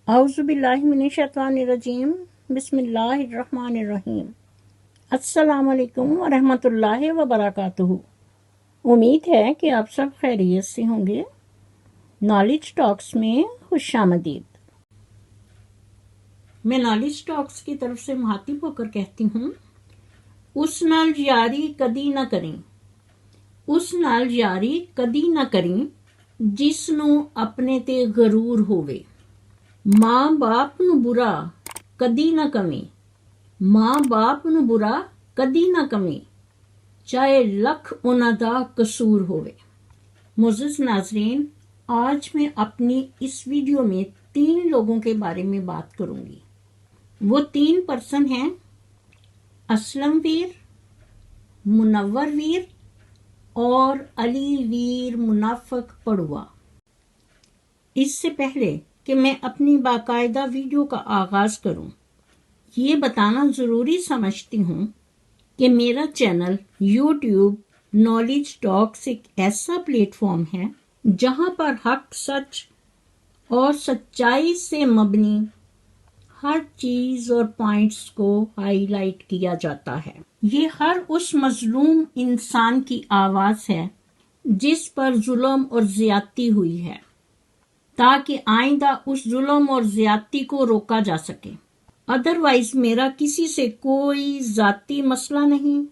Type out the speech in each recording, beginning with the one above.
اعوذ باللہ من الشیطان الرجیم بسم اللہ الرحمن الرحیم السلام علیکم ورحمۃ اللہ وبرکاتہ۔ امید ہے کہ آپ سب خیریت سے ہوں گے۔ نالج ٹاکس میں خوش آمدید۔ میں نالج ٹاکس کی طرف سے مخاطب ہو کر کہتی ہوں، اس نال یاری کدی نہ کریں، اس نال یاری کدی نہ کریں جس نو اپنے تے غرور ہووے۔ ماں باپ نو برا کدی نہ کمیں، ماں باپ نو برا کدی نہ کمیں، چاہے لکھ انہاں دا قصور ہوئے۔ معزز ناظرین، آج میں اپنی اس ویڈیو میں 3 لوگوں کے بارے میں بات کروں گی۔ وہ 3 پرسن ہیں: اسلم ویر، منور ویر اور علی ویر منافق پڑوا۔ اس سے پہلے کہ میں اپنی باقاعدہ ویڈیو کا آغاز کروں، یہ بتانا ضروری سمجھتی ہوں کہ میرا چینل یوٹیوب نالج ٹاکس ایک ایسا پلیٹ فارم ہے جہاں پر حق، سچ اور سچائی سے مبنی ہر چیز اور پوائنٹس کو ہائی لائٹ کیا جاتا ہے۔ یہ ہر اس مظلوم انسان کی آواز ہے جس پر ظلم اور زیادتی ہوئی ہے، تاکہ آئندہ اس ظلم اور زیادتی کو روکا جا سکے۔ ادروائز میرا کسی سے کوئی ذاتی مسئلہ نہیں،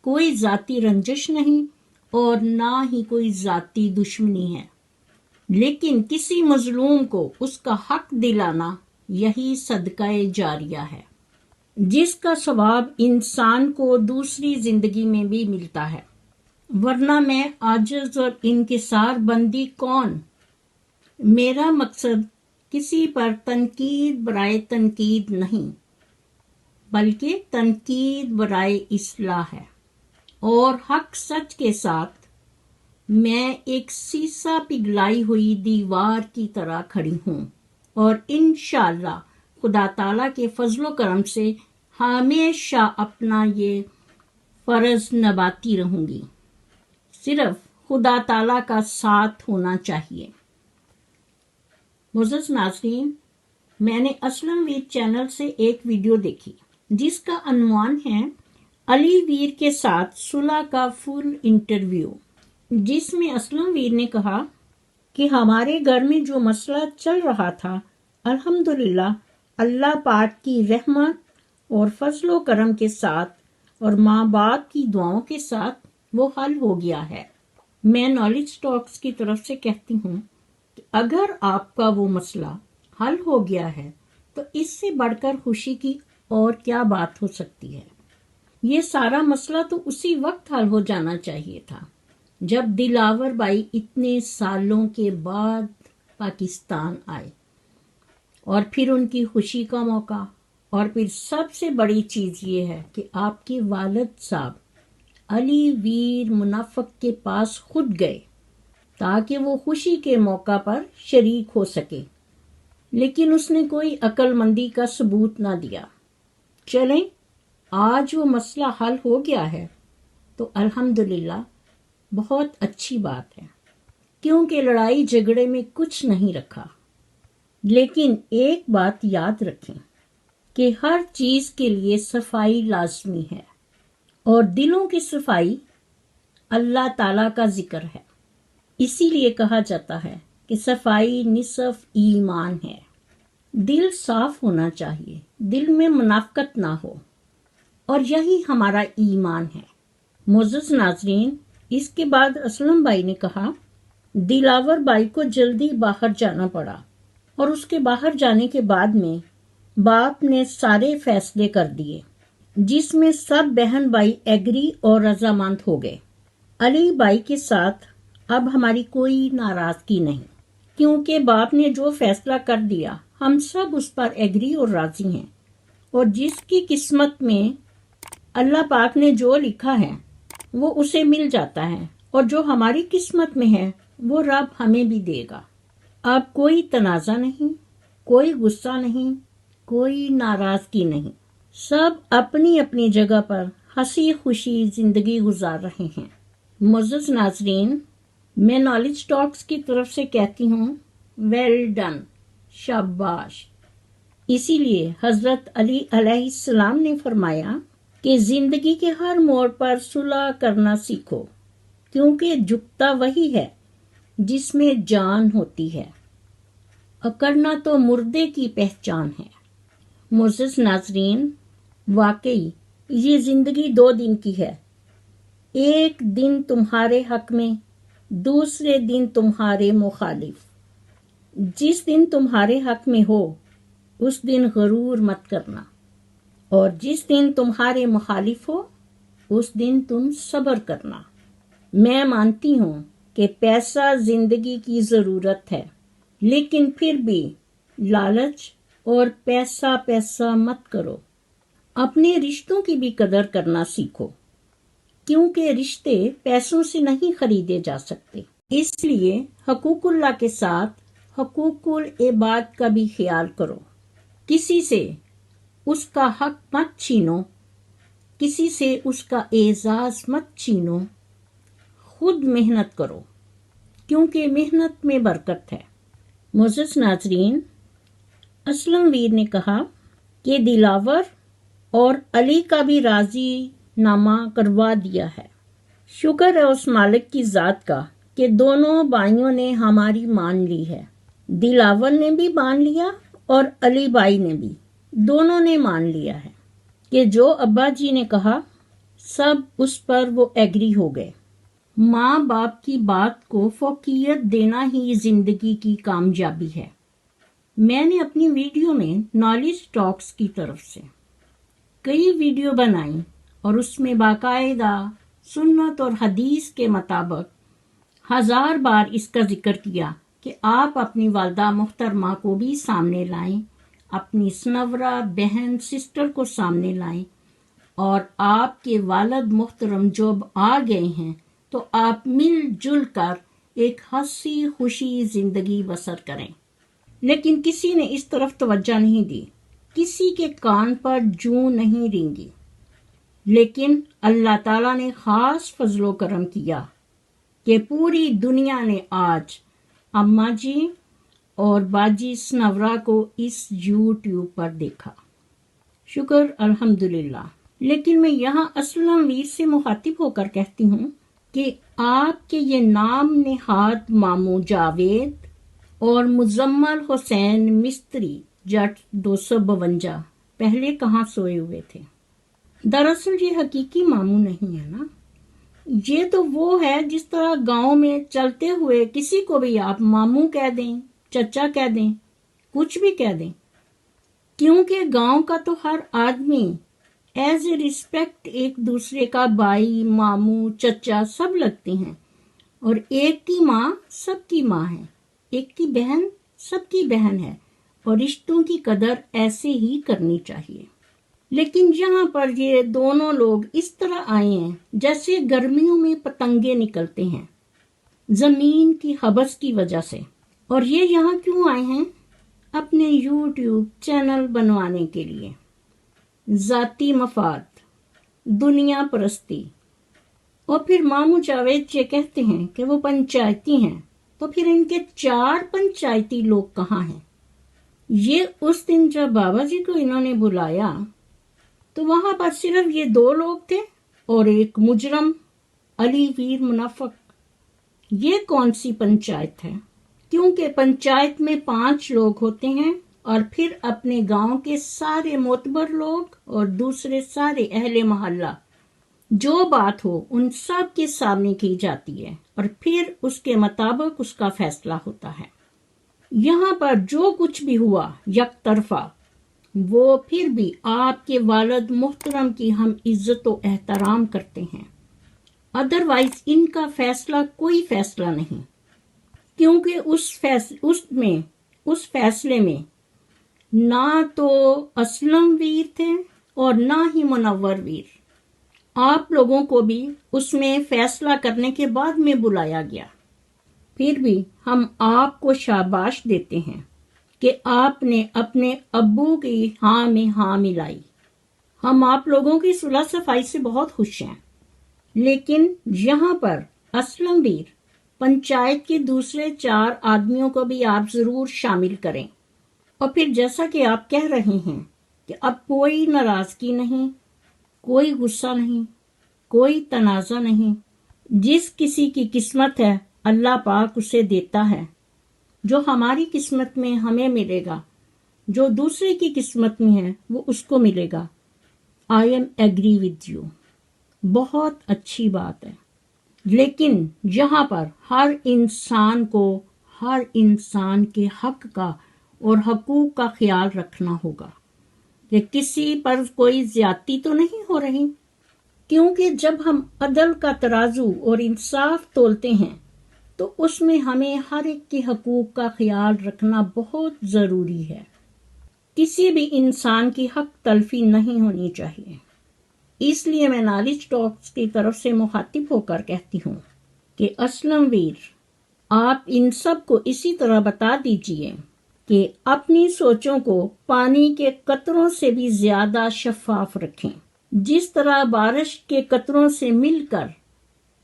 کوئی ذاتی رنجش نہیں اور نہ ہی کوئی ذاتی دشمنی ہے، لیکن کسی مظلوم کو اس کا حق دلانا یہی صدقہ جاریہ ہے، جس کا ثواب انسان کو دوسری زندگی میں بھی ملتا ہے۔ ورنہ میں عاجز اور انکسار بندی کون؟ میرا مقصد کسی پر تنقید برائے تنقید نہیں، بلکہ تنقید برائے اصلاح ہے، اور حق سچ کے ساتھ میں ایک سیسا پگھلائی ہوئی دیوار کی طرح کھڑی ہوں، اور انشاءاللہ خدا تعالیٰ کے فضل و کرم سے ہمیشہ اپنا یہ فرض نبھاتی رہوں گی۔ صرف خدا تعالیٰ کا ساتھ ہونا چاہیے۔ معزز ناظرین، میں نے اسلم ویر چینل سے ایک ویڈیو دیکھی جس کا عنوان ہے علی ویر کے ساتھ صلح کا فل انٹرویو، جس میں اسلم ویر نے کہا کہ ہمارے گھر میں جو مسئلہ چل رہا تھا، الحمدللہ اللہ پاک کی رحمت اور فضل و کرم کے ساتھ اور ماں باپ کی دعاؤں کے ساتھ وہ حل ہو گیا ہے۔ میں نالج ٹاکس کی طرف سے کہتی ہوں کہ اگر آپ کا وہ مسئلہ حل ہو گیا ہے تو اس سے بڑھ کر خوشی کی اور کیا بات ہو سکتی ہے۔ یہ سارا مسئلہ تو اسی وقت حل ہو جانا چاہیے تھا جب دلاور بھائی اتنے سالوں کے بعد پاکستان آئے، اور پھر ان کی خوشی کا موقع، اور پھر سب سے بڑی چیز یہ ہے کہ آپ کے والد صاحب علی ویر منافق کے پاس خود گئے تاکہ وہ خوشی کے موقع پر شریک ہو سکے، لیکن اس نے کوئی عقل مندی کا ثبوت نہ دیا۔ چلیں، آج وہ مسئلہ حل ہو گیا ہے تو الحمدللہ بہت اچھی بات ہے، کیونکہ لڑائی جھگڑے میں کچھ نہیں رکھا۔ لیکن ایک بات یاد رکھیں کہ ہر چیز کے لیے صفائی لازمی ہے، اور دلوں کی صفائی اللہ تعالیٰ کا ذکر ہے۔ اسی لیے کہا جاتا ہے کہ صفائی نصف ایمان ہے۔ دل صاف ہونا چاہیے، دل میں منافقت نہ ہو، اور یہی ہمارا ایمان ہے۔ معزز ناظرین، اس کے بعد اسلم بھائی نے کہا دلاور بھائی کو جلدی باہر جانا پڑا، اور اس کے باہر جانے کے بعد میں باپ نے سارے فیصلے کر دیے، جس میں سب بہن بھائی ایگری اور رضامند ہو گئے۔ علی بھائی کے ساتھ اب ہماری کوئی ناراضگی نہیں، کیونکہ باپ نے جو فیصلہ کر دیا ہم سب اس پر ایگری اور راضی ہیں، اور جس کی قسمت میں اللہ پاک نے جو لکھا ہے وہ اسے مل جاتا ہے، اور جو ہماری قسمت میں ہے وہ رب ہمیں بھی دے گا۔ اب کوئی تنازع نہیں، کوئی غصہ نہیں، کوئی ناراضگی نہیں، سب اپنی اپنی جگہ پر ہنسی خوشی زندگی گزار رہے ہیں۔ معزز ناظرین، میں نالج ٹاکس کی طرف سے کہتی ہوں ویل ڈن، شاباش، اسی لیے حضرت علی علیہ السلام نے فرمایا کہ زندگی کے ہر موڑ پر صلح کرنا سیکھو، کیونکہ جھکتا وہی ہے جس میں جان ہوتی ہے، اکڑنا تو مردے کی پہچان ہے۔ معزز ناظرین، واقعی یہ زندگی 2 دن کی ہے، ایک دن تمہارے حق میں، دوسرے دن تمہارے مخالف۔ جس دن تمہارے حق میں ہو اس دن غرور مت کرنا، اور جس دن تمہارے مخالف ہو اس دن تم صبر کرنا۔ میں مانتی ہوں کہ پیسہ زندگی کی ضرورت ہے، لیکن پھر بھی لالچ اور پیسہ پیسہ مت کرو۔ اپنے رشتوں کی بھی قدر کرنا سیکھو، کیونکہ رشتے پیسوں سے نہیں خریدے جا سکتے۔ اس لیے حقوق اللہ کے ساتھ حقوق العباد کا بھی خیال کرو۔ کسی سے اس کا حق مت چھینو، کسی سے اس کا اعزاز مت چھینو۔ خود محنت کرو، کیونکہ محنت میں برکت ہے۔ معزز ناظرین، اسلم ویر نے کہا کہ دلاور اور علی کا بھی راضی نامہ کروا دیا ہے۔ شکر ہے اس مالک کی ذات کا کہ دونوں بھائیوں نے ہماری مان لی ہے۔ دلاور نے بھی مان لیا اور علی بھائی نے بھی، دونوں نے مان لیا ہے کہ جو ابا جی نے کہا سب اس پر وہ ایگری ہو گئے۔ ماں باپ کی بات کو فوقیت دینا ہی زندگی کی کامیابی ہے۔ میں نے اپنی ویڈیو میں نالج ٹاکس کی طرف سے کئی ویڈیو بنائی اور اس میں باقاعدہ سنت اور حدیث کے مطابق 1000 بار اس کا ذکر کیا کہ آپ اپنی والدہ محترمہ کو بھی سامنے لائیں، اپنی سنورا بہن سسٹر کو سامنے لائیں، اور آپ کے والد محترم جب آ گئے ہیں تو آپ مل جل کر ایک ہنسی خوشی زندگی بسر کریں۔ لیکن کسی نے اس طرف توجہ نہیں دی، کسی کے کان پر جوں نہیں رینگی۔ لیکن اللہ تعالیٰ نے خاص فضل و کرم کیا کہ پوری دنیا نے آج اماں جی اور باجی سنورا کو اس یوٹیوب پر دیکھا۔ شکر الحمدللہ۔ لیکن میں یہاں اسلم ویر سے مخاطب ہو کر کہتی ہوں کہ آپ کے یہ نام نہاد ماموں جاوید اور مزمل حسین مستری جٹ 252 پہلے کہاں سوئے ہوئے تھے؟ دراصل یہ حقیقی ماموں نہیں ہے نا، یہ تو وہ ہے جس طرح گاؤں میں چلتے ہوئے کسی کو بھی آپ ماموں کہہ دیں، چچا کہہ دیں، کچھ بھی کہہ دیں، کیونکہ گاؤں کا تو ہر آدمی ایز اے رسپیکٹ ایک دوسرے کا بھائی، ماموں، چچا سب لگتے ہیں، اور ایک کی ماں سب کی ماں ہے، ایک کی بہن سب کی بہن ہے، اور رشتوں کی قدر ایسے ہی کرنی چاہیے۔ لیکن یہاں پر یہ دونوں لوگ اس طرح آئے ہیں جیسے گرمیوں میں پتنگے نکلتے ہیں زمین کی حبس کی وجہ سے۔ اور یہ یہاں کیوں آئے ہیں؟ اپنے یوٹیوب چینل بنوانے کے لیے۔ ذاتی مفاد، دنیا پرستی، اور پھر ماموں جاوید یہ کہتے ہیں کہ وہ پنچایتی ہیں، تو پھر ان کے 4 پنچایتی لوگ کہاں ہیں؟ یہ اس دن جب بابا جی کو انہوں نے بلایا تو وہاں پر صرف یہ 2 لوگ تھے اور ایک مجرم علی ویر منافق۔ یہ کون سی پنچایت ہے؟ کیونکہ پنچایت میں 5 لوگ ہوتے ہیں، اور پھر اپنے گاؤں کے سارے معتبر لوگ اور دوسرے سارے اہل محلہ، جو بات ہو ان سب کے سامنے کی جاتی ہے، اور پھر اس کے مطابق اس کا فیصلہ ہوتا ہے۔ یہاں پر جو کچھ بھی ہوا یک طرفہ، وہ پھر بھی آپ کے والد محترم کی ہم عزت و احترام کرتے ہیں، ادروائز ان کا فیصلہ کوئی فیصلہ نہیں، کیونکہ اس فیصلے میں نہ تو اسلم ویر تھے اور نہ ہی منور ویر۔ آپ لوگوں کو بھی اس میں فیصلہ کرنے کے بعد میں بلایا گیا۔ پھر بھی ہم آپ کو شاباش دیتے ہیں کہ آپ نے اپنے ابو کی ہاں میں ہاں ملائی۔ ہم آپ لوگوں کی صلح صفائی سے بہت خوش ہیں، لیکن یہاں پر اسلم ویر پنچایت کے دوسرے 4 آدمیوں کو بھی آپ ضرور شامل کریں، اور پھر جیسا کہ آپ کہہ رہے ہیں کہ اب کوئی ناراضگی نہیں، کوئی غصہ نہیں، کوئی تنازع نہیں، جس کسی کی قسمت ہے اللہ پاک اسے دیتا ہے، جو ہماری قسمت میں ہمیں ملے گا، جو دوسرے کی قسمت میں ہے وہ اس کو ملے گا۔ I am agree with you, بہت اچھی بات ہے، لیکن یہاں پر ہر انسان کو ہر انسان کے حق کا اور حقوق کا خیال رکھنا ہوگا کہ کسی پر کوئی زیادتی تو نہیں ہو رہی، کیونکہ جب ہم عدل کا ترازو اور انصاف تولتے ہیں تو اس میں ہمیں ہر ایک کے حقوق کا خیال رکھنا بہت ضروری ہے۔ کسی بھی انسان کی حق تلفی نہیں ہونی چاہیے۔ اس لیے میں نالج ٹاکس کی طرف سے مخاطب ہو کر کہتی ہوں کہ اسلم ویر، آپ ان سب کو اسی طرح بتا دیجئے کہ اپنی سوچوں کو پانی کے قطروں سے بھی زیادہ شفاف رکھیں۔ جس طرح بارش کے قطروں سے مل کر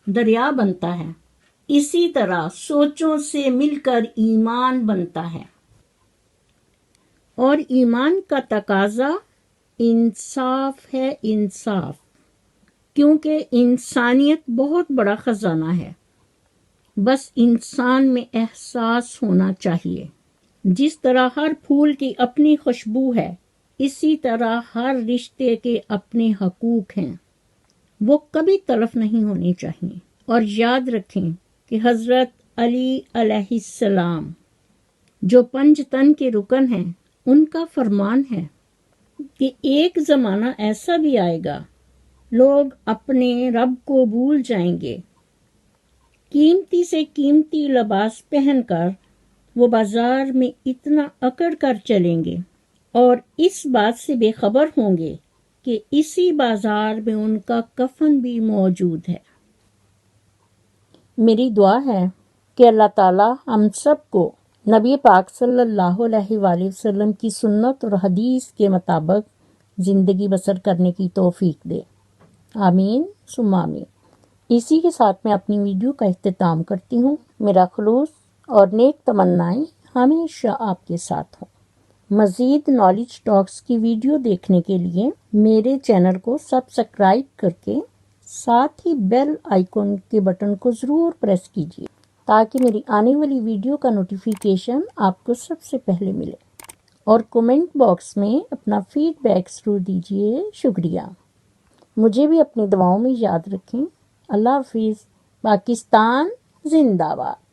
دریا بنتا ہے، اسی طرح سوچوں سے مل کر ایمان بنتا ہے، اور ایمان کا تقاضا انصاف ہے، انصاف، کیونکہ انسانیت بہت بڑا خزانہ ہے، بس انسان میں احساس ہونا چاہیے۔ جس طرح ہر پھول کی اپنی خوشبو ہے، اسی طرح ہر رشتے کے اپنے حقوق ہیں، وہ کبھی تلف نہیں ہونے چاہیے۔ اور یاد رکھیں کہ حضرت علی علیہ السلام جو 5 تن کے رکن ہیں، ان کا فرمان ہے کہ ایک زمانہ ایسا بھی آئے گا لوگ اپنے رب کو بھول جائیں گے، قیمتی سے قیمتی لباس پہن کر وہ بازار میں اتنا اکڑ کر چلیں گے اور اس بات سے بے خبر ہوں گے کہ اسی بازار میں ان کا کفن بھی موجود ہے۔ میری دعا ہے کہ اللہ تعالی ہم سب کو نبی پاک صلی اللہ علیہ وآلہ وسلم کی سنت اور حدیث کے مطابق زندگی بسر کرنے کی توفیق دے، آمین ثم آمین۔ اسی کے ساتھ میں اپنی ویڈیو کا اختتام کرتی ہوں۔ میرا خلوص اور نیک تمنائیں ہمیشہ آپ کے ساتھ ہوں۔ مزید نالج ٹاکس کی ویڈیو دیکھنے کے لیے میرے چینل کو سبسکرائب کر کے ساتھ ہی بیل آئیکن کے بٹن کو ضرور پریس کیجیے تاکہ میری آنے والی ویڈیو کا نوٹیفیکیشن آپ کو سب سے پہلے ملے، اور کومنٹ باکس میں اپنا فیڈ بیک ضرور دیجیے۔ شکریہ۔ مجھے بھی اپنی دعاؤں میں یاد رکھیں۔ اللہ حافظ۔ پاکستان زندہ باد۔